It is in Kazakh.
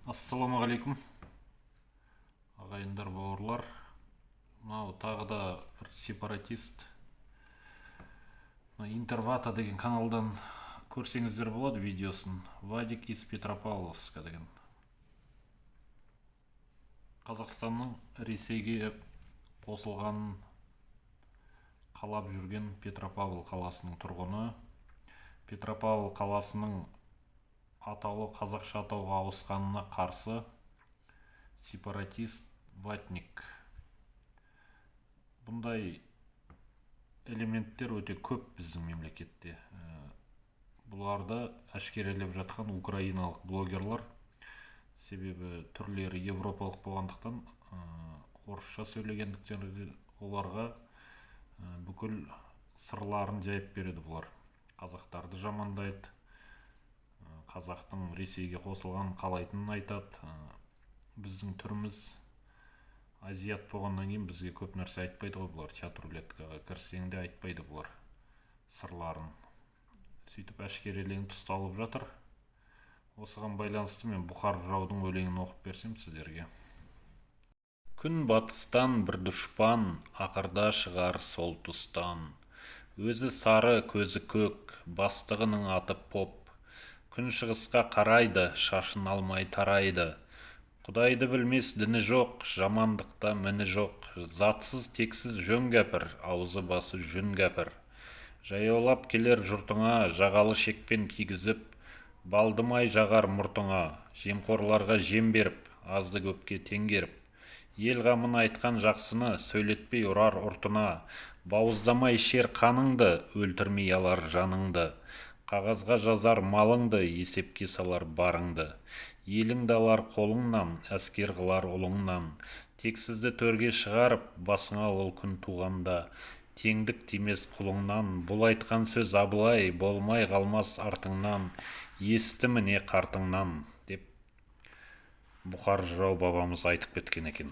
Ассалаумағалейкум ағайындар, бауырлар. Мынау тағы да бір сепаратист Интервата деген каналдан көрсеңіздер болады видеосын. Вадик из Петропавловска деген. Қазақстанның Ресейге қосылғанын қалап жүрген Петропавл қаласының тұрғыны. Петропавл қаласының атауы қазақша атауға ауысқанына қарсы сепаратист ватник. Бұндай элементтер өте көп біздің мемлекетте. Бұларды әшкерелеп жатқан украиналық блогерлар, себебі түрлері европалық болғандықтан, орысша сөйлегендіктен оларға бүкіл сырларын жайып береді бұлар. Қазақтарды жамандайды, қазақтың Ресейге қосылған қалайтынын айтады. Біздің түріміз азиат болғаннан кейін бізге көп нәрсе айтпайды ғой бұлар. Чат рулеткаға кірсең де айтпайды бұлар сырларын. Сөйтіп әшкереленіп ұсталып жатыр. Осыған байланысты мен Бұхар жыраудың өлеңін оқып берсем сіздерге. Күн батыстан бір дұшпан, ақырда шығар сол тұстан. Өзі сары, көзі көк, бастығының аты поп. Күн шығысқа қарайды, шашын алмай тарайды. Құдайды білмес діні жоқ, жамандықта міні жоқ. Затсыз тексіз жөн кәпір, аузы басы жүн кәпір. Жаяулап келер жұртыңа, жағалы шекпен кигізіп, балдымай жағар мұртыңа. Жемқорларға жем беріп, азды көпке теңгеріп. Ел қамын айтқан жақсыны сөйлетпей ұрар ұртына. Бауыздамай шер қаныңды, өлтірмей алар жаныңды. Қағазға жазар малыңды, есепке салар барыңды. Еліңді алар қолыңнан, әскер қылар ұлыңнан. Тексізді төрге шығарып, басыңа ол күн туғанда. Теңдік тимес құлыңнан, бұл айтқан сөз Абылай, болмай қалмас артыңнан. Есті міне қартыңнан, деп Бұхар жырау бабамыз айтып кеткен екен.